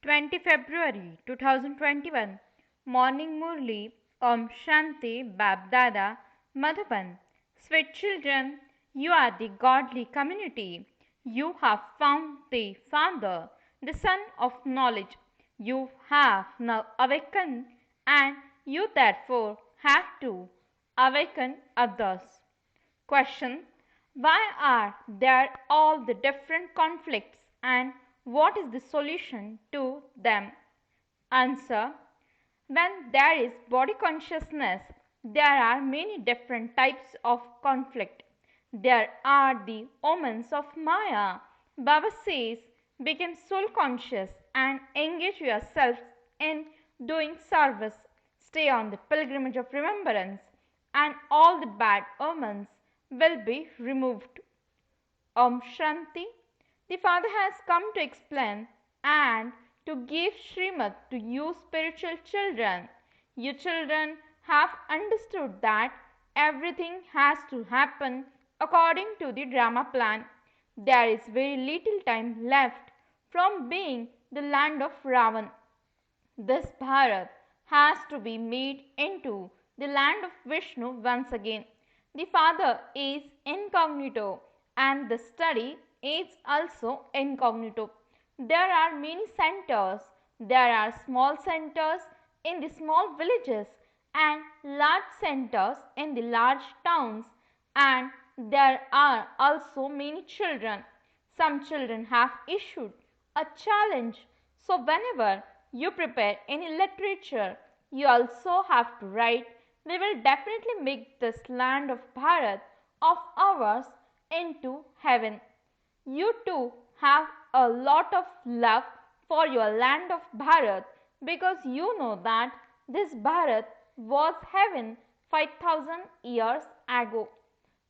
20 February 2021 Morning Murli Om Shanti Bab Dada Madhuban. Sweet children, you are the godly community. You have found the Father, the Son of knowledge. You have now awakened, and you therefore have to awaken others. Question: why are there all the different conflicts and what is the solution to them? Answer: when there is body consciousness, there are many different types of conflict. There are the omens of Maya. Baba says, become soul conscious and engage yourselves in doing service. Stay on the pilgrimage of remembrance, and all the bad omens will be removed. Om Shanti. The Father has come to explain and to give Srimad to you spiritual children. You children have understood that everything has to happen according to the drama plan. There is very little time left from being the land of Ravan. This Bharat has to be made into the land of Vishnu once again. The Father is incognito and the study is also incognito. There are many centers. There are small centers in the small villages and large centers in the large towns, and there are also many children. Some children have issued a challenge. So whenever you prepare any literature, you also have to write, we will definitely make this land of Bharat of ours into heaven. You too have a lot of love for your land of Bharat because you know that this Bharat was heaven 5000 years ago.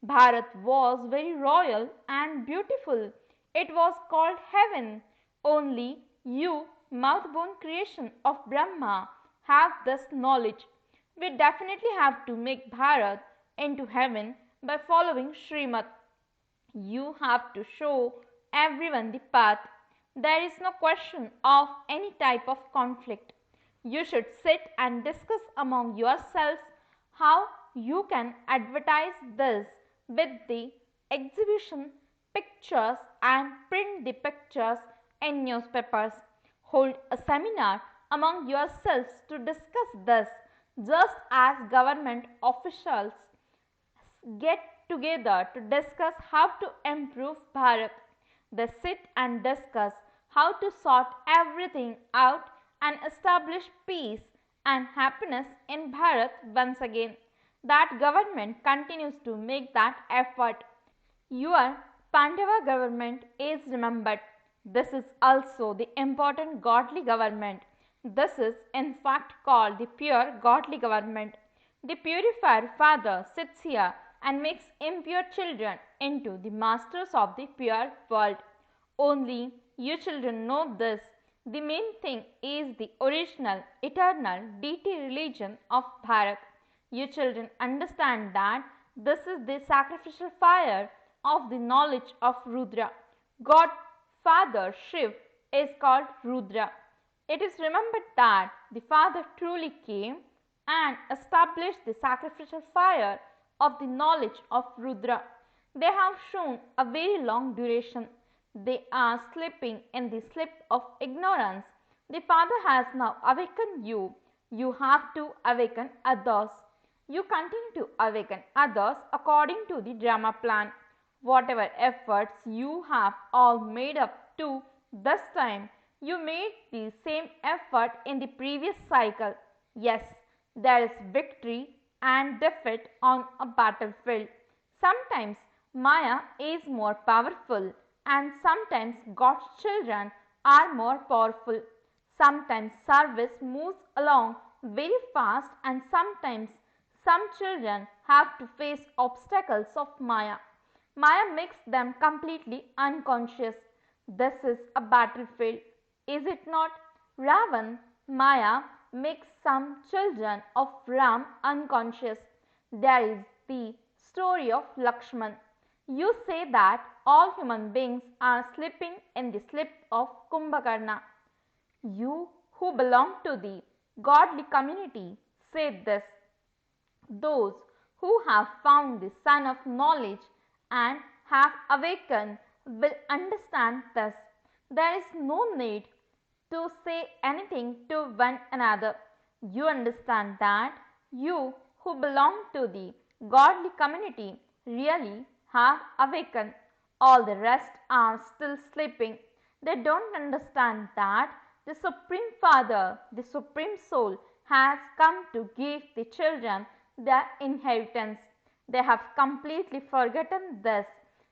Bharat was very royal and beautiful. It was called heaven. Only you, mouth-born creation of Brahma, have this knowledge. We definitely have to make Bharat into heaven by following Srimad. You have to show everyone the path. There is no question of any type of conflict. You should sit and discuss among yourselves how you can advertise this with the exhibition pictures and print the pictures in newspapers. Hold a seminar among yourselves to discuss this, just as government officials get together to discuss how to improve Bharat. They sit and discuss how to sort everything out and establish peace and happiness in Bharat once again. That government continues to make that effort. Your Pandava government is remembered. This is also the important godly government. This is in fact called the pure godly government. The purified Father sits here and makes impure children into the masters of the pure world. Only you children know this. The main thing is the original, eternal deity religion of Bharat. You children understand that this is the sacrificial fire of the knowledge of Rudra. God Father Shiv is called Rudra. It is remembered that the Father truly came and established the sacrificial fire of the knowledge of Rudra. They have shown a very long duration. They are sleeping in the sleep of ignorance. The Father has now awakened you. You have to awaken others. You continue to awaken others according to the drama plan. Whatever efforts you have all made up to this time, you made the same effort in the previous cycle. Yes, there is victory and defeat on a battlefield. Sometimes Maya is more powerful and sometimes God's children are more powerful. Sometimes service moves along very fast and sometimes some children have to face obstacles of Maya. Maya makes them completely unconscious. This is a battlefield, is it not? Ravan, Maya makes some children of Ram unconscious. There is the story of Lakshman. You say that all human beings are sleeping in the sleep of Kumbhakarna. You who belong to the godly community say this. Those who have found the sun of knowledge and have awakened will understand this. There is no need to say anything to one another. You understand that you who belong to the godly community really have awakened. All the rest are still sleeping. They don't understand that the Supreme Father, the Supreme Soul, has come to give the children their inheritance. They have completely forgotten this.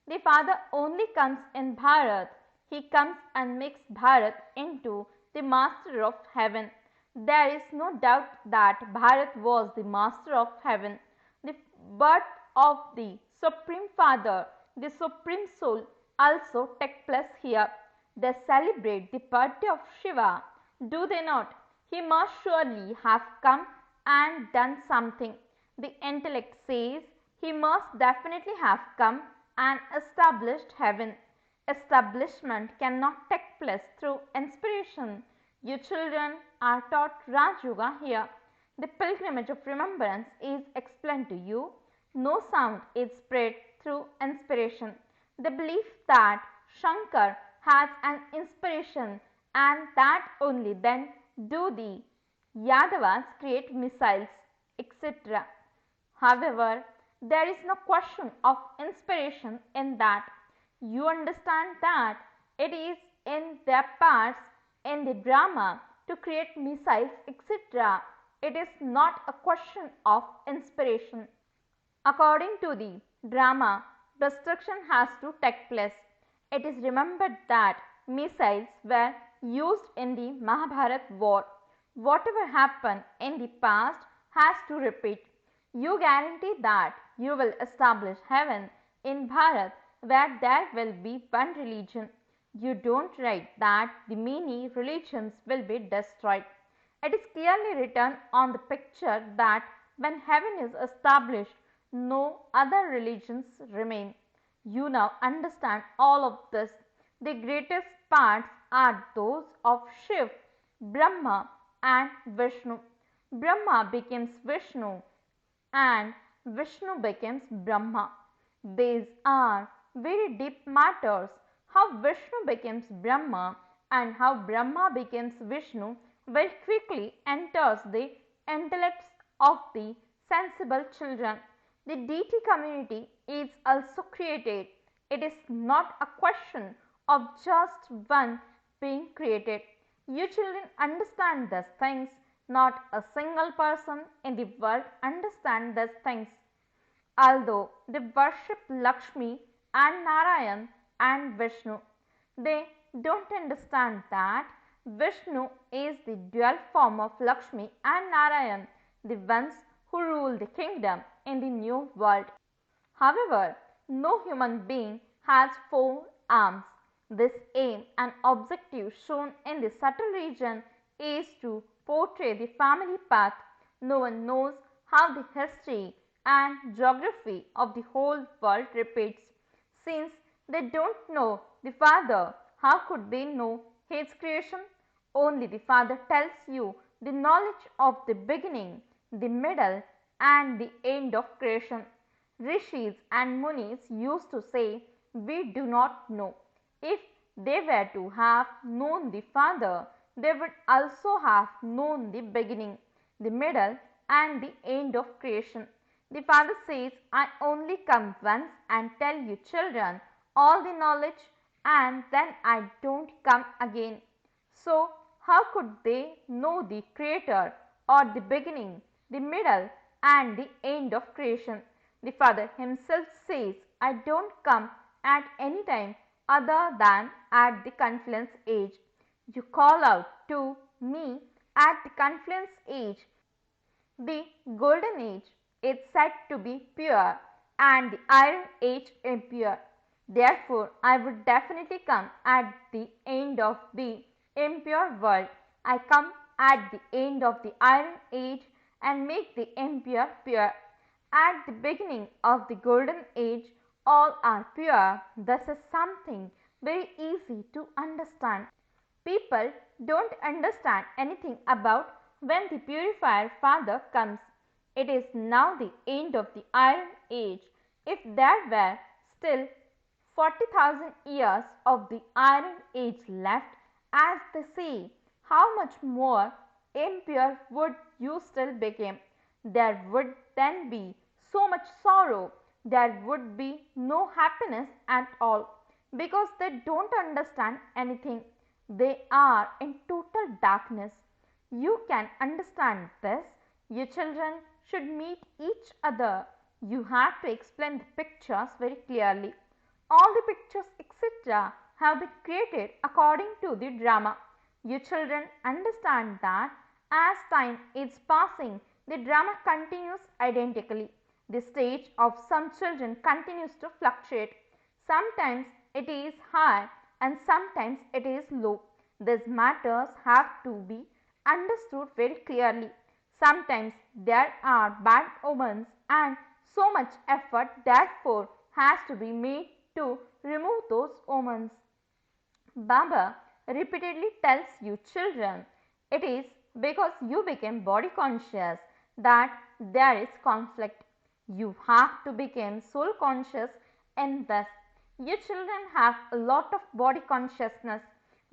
The Father only comes in Bharat. He comes and makes Bharat into the master of heaven. There is no doubt that Bharat was the master of heaven. The birth of the Supreme Father, the Supreme Soul, also takes place here. They celebrate the birthday of Shiva, do they not? He must surely have come and done something. The intellect says he must definitely have come and established heaven. Establishment cannot take place through inspiration. You children are taught Raj Yoga here. The pilgrimage of remembrance is explained to you. No sound is spread through inspiration. The belief that Shankar has an inspiration and that only then do the Yadavas create missiles, etc. However, there is no question of inspiration in that. You understand that it is in their parts in the drama to create missiles, etc. It is not a question of inspiration. According to the drama, destruction has to take place. It is remembered that missiles were used in the Mahabharat war. Whatever happened in the past has to repeat. You guarantee that you will establish heaven in Bharat where there will be one religion. You don't write that the many religions will be destroyed. It is clearly written on the picture that when heaven is established, no other religions remain. You now understand all of this. The greatest parts are those of Shiv, Brahma and Vishnu. Brahma becomes Vishnu and Vishnu becomes Brahma. These are very deep matters. How Vishnu becomes Brahma and how Brahma becomes Vishnu very quickly enters the intellects of the sensible children. The deity community is also created. It is not a question of just one being created. You children understand these things. Not a single person in the world understands these things. Although they worship Lakshmi and Narayan and Vishnu, they don't understand that Vishnu is the dual form of Lakshmi and Narayan, the ones who rule the kingdom in the new world. However, no human being has four arms. This aim and objective shown in the subtle region is to portray the family path. No one knows how the history and geography of the whole world repeats. Since they don't know the Father, how could they know His creation? Only the Father tells you the knowledge of the beginning, the middle, and the end of creation. Rishis and Munis used to say, "We do not know." If they were to have known the Father, they would also have known the beginning, the middle, and the end of creation. The Father says, "I only come once and tell you children all the knowledge, and then I don't come again." So, how could they know the Creator or the beginning, the middle, and the end of creation? The Father Himself says, "I don't come at any time other than at the confluence age." You call out to me at the confluence age. The golden age is said to be pure and the iron age impure. Therefore, I would definitely come at the end of the impure world. I come at the end of the iron age and make the impure pure. At the beginning of the golden age, all are pure. This is something very easy to understand. People don't understand anything about when the purifier Father comes. It is now the end of the Iron Age. If there were still 40,000 years of the Iron Age left, as they say, how much more impure would you still become? There would then be so much sorrow, there would be no happiness at all, because they don't understand anything. They are in total darkness. You can understand this. Your children should meet each other. You have to explain the pictures very clearly. All the pictures, etc., have been created according to the drama. You children understand that as time is passing, the drama continues identically. The stage of some children continues to fluctuate. Sometimes it is high and sometimes it is low. These matters have to be understood very clearly. Sometimes there are bad omens and so much effort therefore has to be made to remove those omens. Baba repeatedly tells you children, it is because you became body conscious that there is conflict. You have to become soul conscious in this. You children have a lot of body consciousness.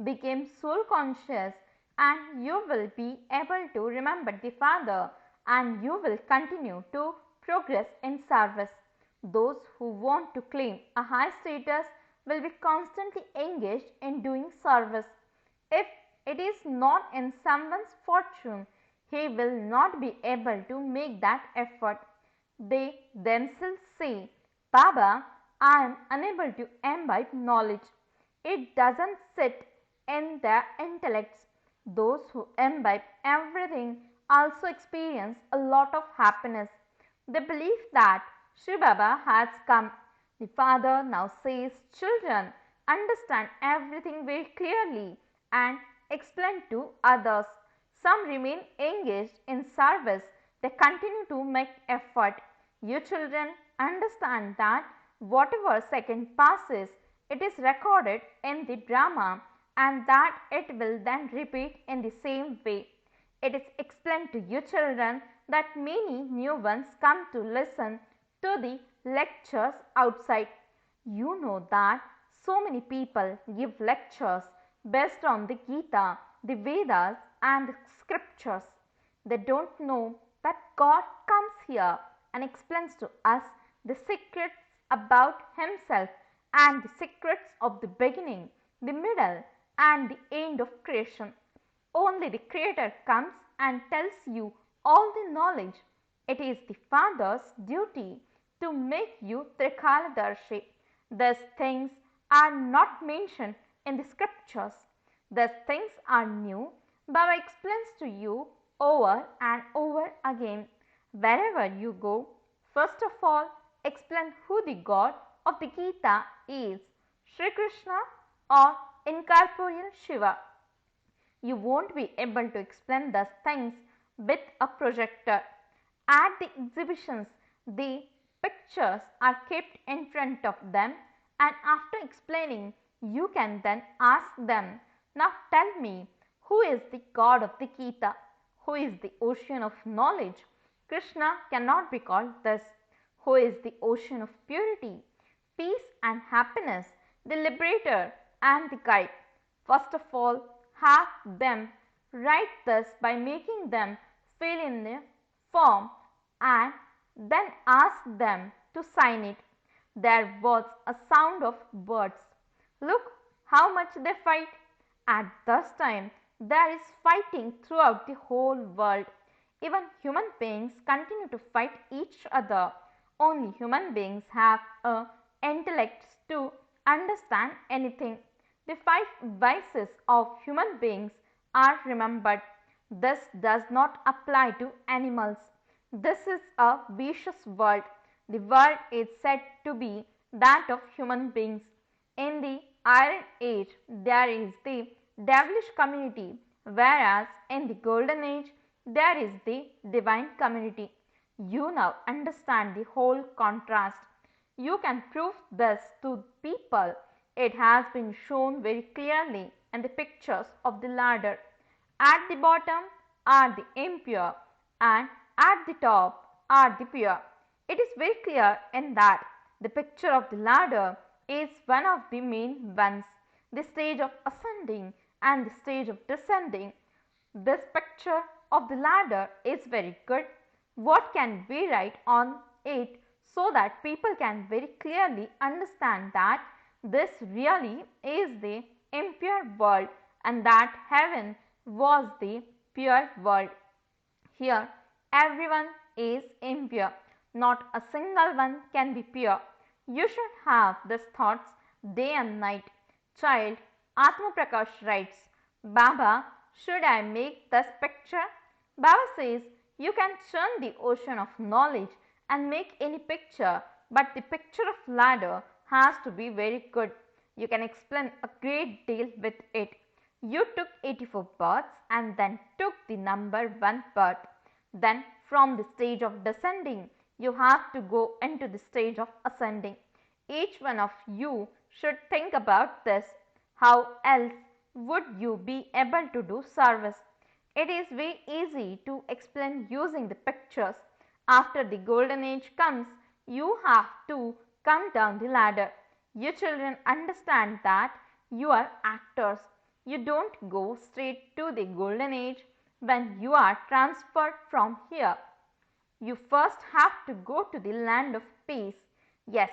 Become soul conscious and you will be able to remember the Father and you will continue to progress in service. Those who want to claim a high status will be constantly engaged in doing service. If it is not in someone's fortune, he will not be able to make that effort. They themselves say, Baba, I am unable to imbibe knowledge. It doesn't sit in their intellects. Those who imbibe everything also experience a lot of happiness. They believe that Shiv Baba has come. The Father now says, children, understand everything very clearly and explain to others. Some remain engaged in service. They continue to make effort. You children understand that whatever second passes, it is recorded in the drama and that it will then repeat in the same way. It is explained to you children that many new ones come to listen to the lectures outside. You know that so many people give lectures based on the Gita, the Vedas and the scriptures. They don't know that God comes here and explains to us the secrets about himself and the secrets of the beginning, the middle and the end of creation. Only the Creator comes and tells you all the knowledge. It is the Father's duty to make you Trikaladarshi. These things are not mentioned in the scriptures. These things are new. Baba explains to you over and over again. Wherever you go, first of all, explain who the God of the Gita is, Sri Krishna or incorporeal Shiva. You won't be able to explain these things with a projector. At the exhibitions, the pictures are kept in front of them and after explaining, you can then ask them, now tell me, who is the God of the Gita? Who is the ocean of knowledge? Krishna cannot be called this. Who is the ocean of purity, peace and happiness, the liberator and the guide? First of all, have them write this by making them fill in the form and then ask them to sign it. There was a sound of birds. Look how much they fight. At this time, there is fighting throughout the whole world. Even human beings continue to fight each other. Only human beings have a intellect to understand anything. The 5 vices of human beings are remembered. This does not apply to animals. This is a vicious world. The world is said to be that of human beings. In the Iron Age, there is the devilish community, whereas in the Golden Age, there is the divine community. You now understand the whole contrast. You can prove this to people. It has been shown very clearly and the pictures of the ladder. At the bottom are the impure and at the top are the pure. It is very clear in that the picture of the ladder is one of the main ones, the stage of ascending and the stage of descending. This picture of the ladder is very good. What can we write on it so that people can very clearly understand that this really is the impure world and that heaven was the pure world. Here everyone is impure, not a single one can be pure. You should have these thoughts day and night. Child, Atma Prakash writes, Baba, should I make this picture? Baba says, you can churn the ocean of knowledge and make any picture, but the picture of ladder has to be very good. You can explain a great deal with it. You took 84 births and then took the number 1 birth. Then from the stage of descending, you have to go into the stage of ascending. Each one of you should think about this. How else would you be able to do service? It is very easy to explain using the pictures. After the golden age comes, you have to come down the ladder. You children understand that you are actors. You don't go straight to the golden age when you are transferred from here. You first have to go to the land of peace. Yes,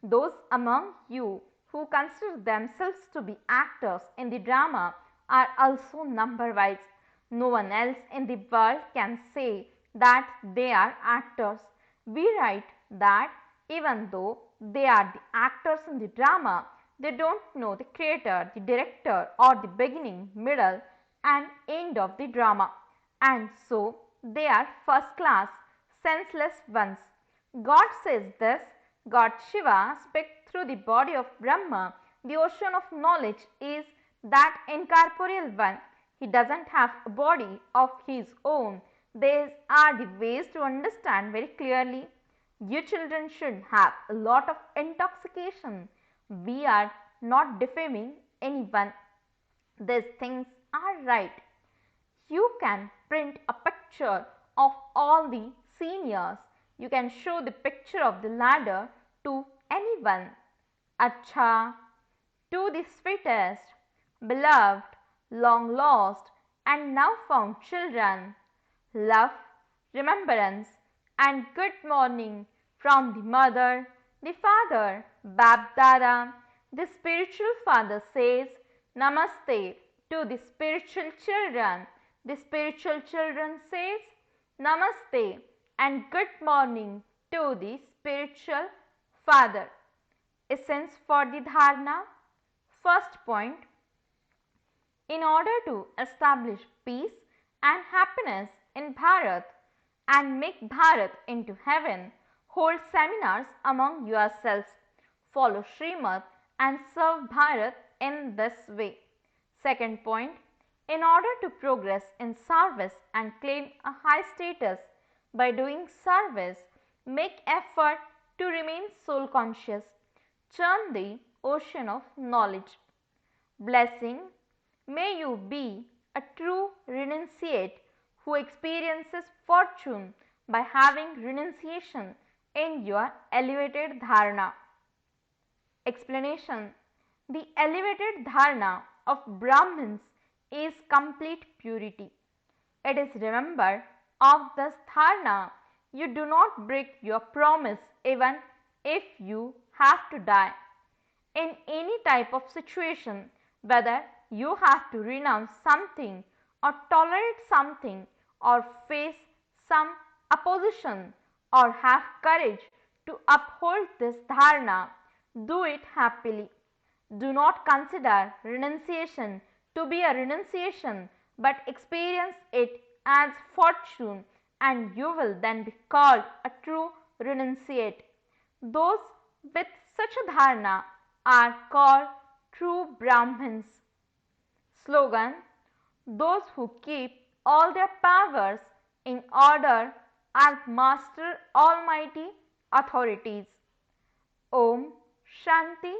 those among you who consider themselves to be actors in the drama are also number wise. No one else in the world can say that they are actors. We write that even though they are the actors in the drama, they don't know the creator, the director or the beginning, middle and end of the drama. And so they are first class, senseless ones. God says this. God Shiva speaks through the body of Brahma. The ocean of knowledge is that incorporeal one. He doesn't have a body of his own. These are the ways to understand very clearly. You children should have a lot of intoxication. We are not defaming anyone. These things are right. You can print a picture of all the seniors. You can show the picture of the ladder to anyone. Acha, to the sweetest, beloved, long lost and now found children. Love, remembrance and good morning from the mother, the father, Bab-Dada. The spiritual father says Namaste to the spiritual children. The spiritual children says Namaste and good morning to the spiritual father. Essence for the dharana. First point, in order to establish peace and happiness in Bharat and make Bharat into heaven, hold seminars among yourselves. Follow Srimad and serve Bharat in this way. Second point, in order to progress in service and claim a high status by doing service, make effort to remain soul conscious. Churn the ocean of knowledge. Blessing, may you be a true renunciate who experiences fortune by having renunciation in your elevated dharana. Explanation, the elevated dharana of Brahmins is complete purity. It is remembered of this dharana, you do not break your promise even if you have to die. In any type of situation, whether you have to renounce something or tolerate something or face some opposition or have courage to uphold this dharana, do it happily. Do not consider renunciation to be a renunciation, but experience it as fortune and you will then be called a true renunciate. Those with such a dharana are called true Brahmins. Slogan, those who keep all their powers in order are master almighty authorities. Om Shanti